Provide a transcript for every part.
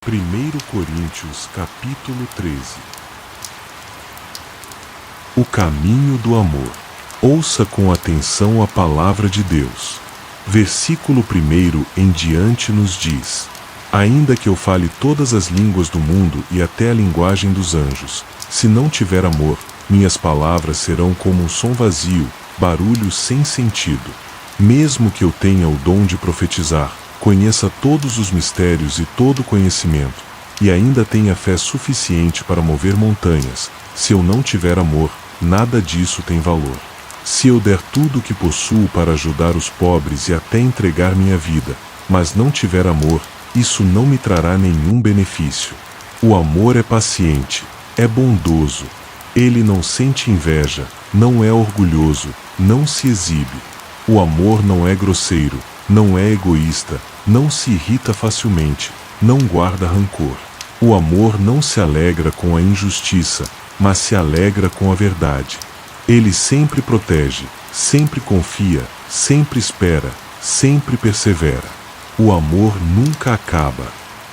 1 Coríntios capítulo 13. O caminho do amor. Ouça com atenção a palavra de Deus. Versículo 1 em diante nos diz: ainda que eu fale todas as línguas do mundo e até a linguagem dos anjos, se não tiver amor, minhas palavras serão como um som vazio, barulho sem sentido. Mesmo que eu tenha o dom de profetizar, conheça todos os mistérios e todo o conhecimento, e ainda tenha fé suficiente para mover montanhas, se eu não tiver amor, nada disso tem valor. Se eu der tudo o que possuo para ajudar os pobres e até entregar minha vida, mas não tiver amor, isso não me trará nenhum benefício. O amor é paciente, é bondoso. Ele não sente inveja, não é orgulhoso, não se exibe. O amor não é grosseiro, não é egoísta, não se irrita facilmente, não guarda rancor. O amor não se alegra com a injustiça, mas se alegra com a verdade. Ele sempre protege, sempre confia, sempre espera, sempre persevera. O amor nunca acaba.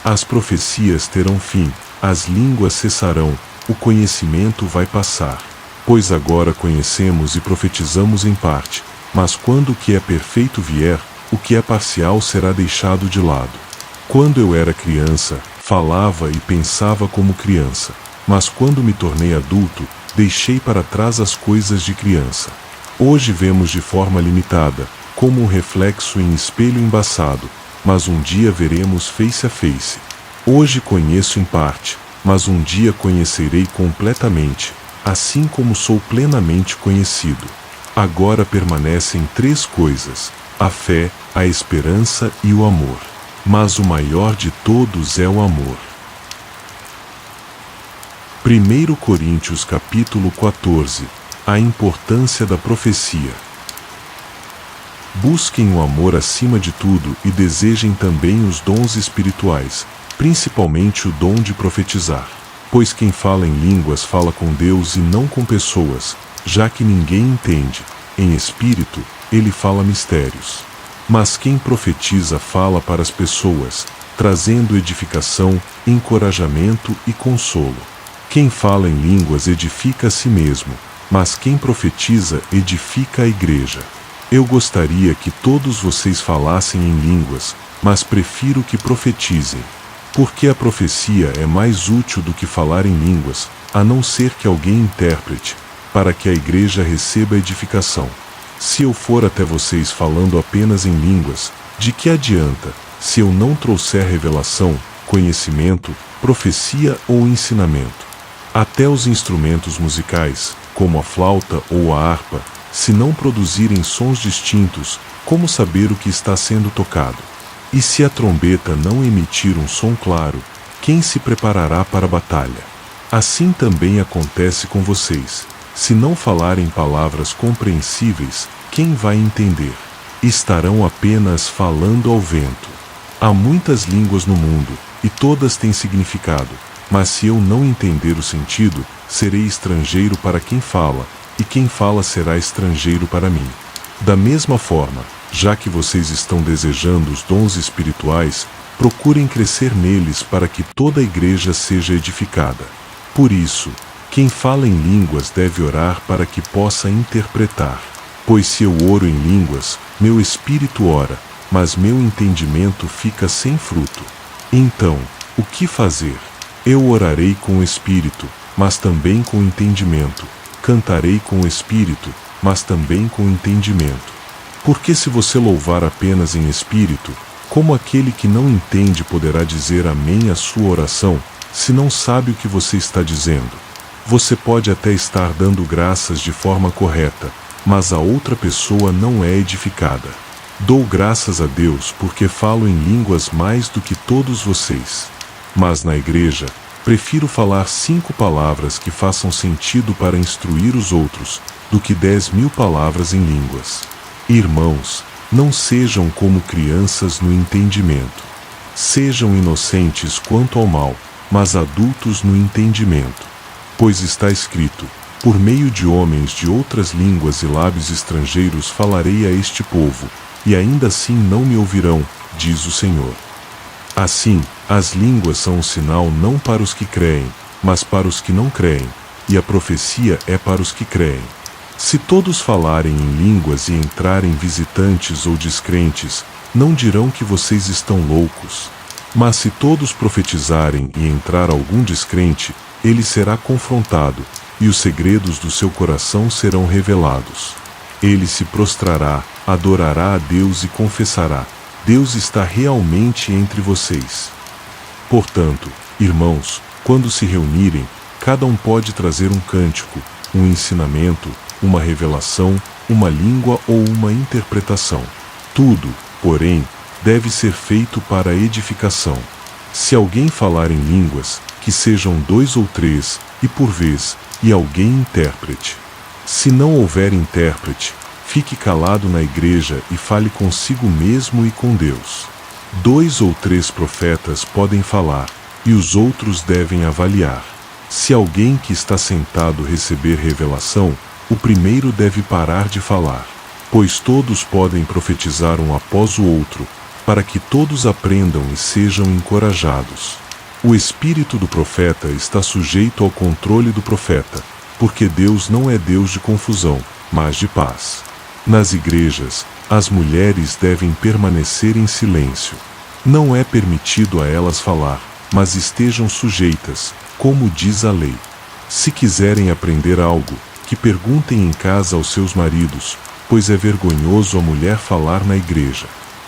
As profecias terão fim, as línguas cessarão, o conhecimento vai passar. Pois agora conhecemos e profetizamos em parte, mas quando o que é perfeito vier, o que é parcial será deixado de lado. Quando eu era criança, falava e pensava como criança, mas quando me tornei adulto, deixei para trás as coisas de criança. Hoje vemos de forma limitada, como um reflexo em espelho embaçado, mas um dia veremos face a face. Hoje conheço em parte, mas um dia conhecerei completamente, assim como sou plenamente conhecido. Agora permanecem três coisas: a fé, a esperança e o amor. Mas o maior de todos é o amor. 1 Coríntios capítulo 14. A importância da profecia. Busquem o amor acima de tudo e desejem também os dons espirituais, principalmente o dom de profetizar. Pois quem fala em línguas fala com Deus e não com pessoas, já que ninguém entende. Em espírito, ele fala mistérios. Mas quem profetiza fala para as pessoas, trazendo edificação, encorajamento e consolo. Quem fala em línguas edifica a si mesmo, mas quem profetiza edifica a igreja. Eu gostaria que todos vocês falassem em línguas, mas prefiro que profetizem. Porque a profecia é mais útil do que falar em línguas, a não ser que alguém interprete, para que a igreja receba edificação. Se eu for até vocês falando apenas em línguas, de que adianta, se eu não trouxer revelação, conhecimento, profecia ou ensinamento? Até os instrumentos musicais, como a flauta ou a harpa, se não produzirem sons distintos, como saber o que está sendo tocado? E se a trombeta não emitir um som claro, quem se preparará para a batalha? Assim também acontece com vocês. Se não falarem palavras compreensíveis, quem vai entender? Estarão apenas falando ao vento. Há muitas línguas no mundo, e todas têm significado, mas se eu não entender o sentido, serei estrangeiro para quem fala, e quem fala será estrangeiro para mim. Da mesma forma, já que vocês estão desejando os dons espirituais, procurem crescer neles para que toda a igreja seja edificada. Por isso, quem fala em línguas deve orar para que possa interpretar. Pois se eu oro em línguas, meu espírito ora, mas meu entendimento fica sem fruto. Então, o que fazer? Eu orarei com o espírito, mas também com entendimento. Cantarei com o espírito, mas também com entendimento. Porque se você louvar apenas em espírito, como aquele que não entende poderá dizer amém à sua oração, se não sabe o que você está dizendo? Você pode até estar dando graças de forma correta, mas a outra pessoa não é edificada. Dou graças a Deus porque falo em línguas mais do que todos vocês. Mas na igreja, prefiro falar 5 palavras que façam sentido para instruir os outros, do que 10.000 palavras em línguas. Irmãos, não sejam como crianças no entendimento. Sejam inocentes quanto ao mal, mas adultos no entendimento. Pois está escrito: por meio de homens de outras línguas e lábios estrangeiros falarei a este povo, e ainda assim não me ouvirão, diz o Senhor. Assim, As línguas são um sinal não para os que creem, mas para os que não creem, e a profecia é para os que creem. Se todos falarem em línguas e entrarem visitantes ou descrentes, não dirão que vocês estão loucos. Mas se todos profetizarem e entrar algum descrente, ele será confrontado, e os segredos do seu coração serão revelados. Ele se prostrará, adorará a Deus e confessará: Deus está realmente entre vocês. Portanto, irmãos, quando se reunirem, cada um pode trazer um cântico, um ensinamento, uma revelação, uma língua ou uma interpretação. Tudo, porém, deve ser feito para a edificação. Se alguém falar em línguas, que sejam 2 ou 3, e por vez, e alguém intérprete. Se não houver intérprete, fique calado na igreja e fale consigo mesmo e com Deus. 2 ou 3 profetas podem falar, e os outros devem avaliar. Se alguém que está sentado receber revelação, o primeiro deve parar de falar, pois todos podem profetizar um após o outro, para que todos aprendam e sejam encorajados. O espírito do profeta está sujeito ao controle do profeta, porque Deus não é Deus de confusão, mas de paz. Nas igrejas, as mulheres devem permanecer em silêncio. Não é permitido a elas falar, mas estejam sujeitas, como diz a lei. Se quiserem aprender algo, que perguntem em casa aos seus maridos, pois é vergonhoso a mulher falar na igreja.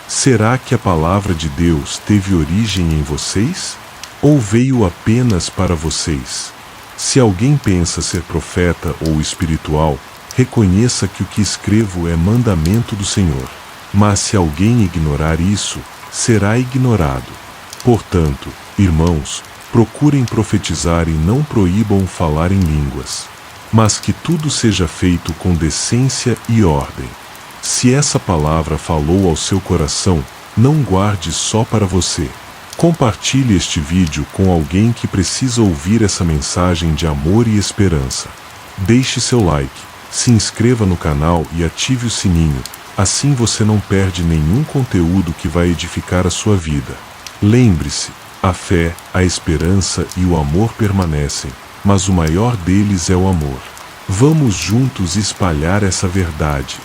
Será que a palavra de Deus teve origem em vocês? Ou veio apenas para vocês? Se alguém pensa ser profeta ou espiritual, reconheça que o que escrevo é mandamento do Senhor. Mas se alguém ignorar isso, será ignorado. Portanto, irmãos, procurem profetizar e não proíbam falar em línguas. Mas que tudo seja feito com decência e ordem. Se essa palavra falou ao seu coração, não guarde só para você. Compartilhe este vídeo com alguém que precisa ouvir essa mensagem de amor e esperança. Deixe seu like, se inscreva no canal e ative o sininho, assim você não perde nenhum conteúdo que vai edificar a sua vida. Lembre-se, a fé, a esperança e o amor permanecem, mas o maior deles é o amor. Vamos juntos espalhar essa verdade.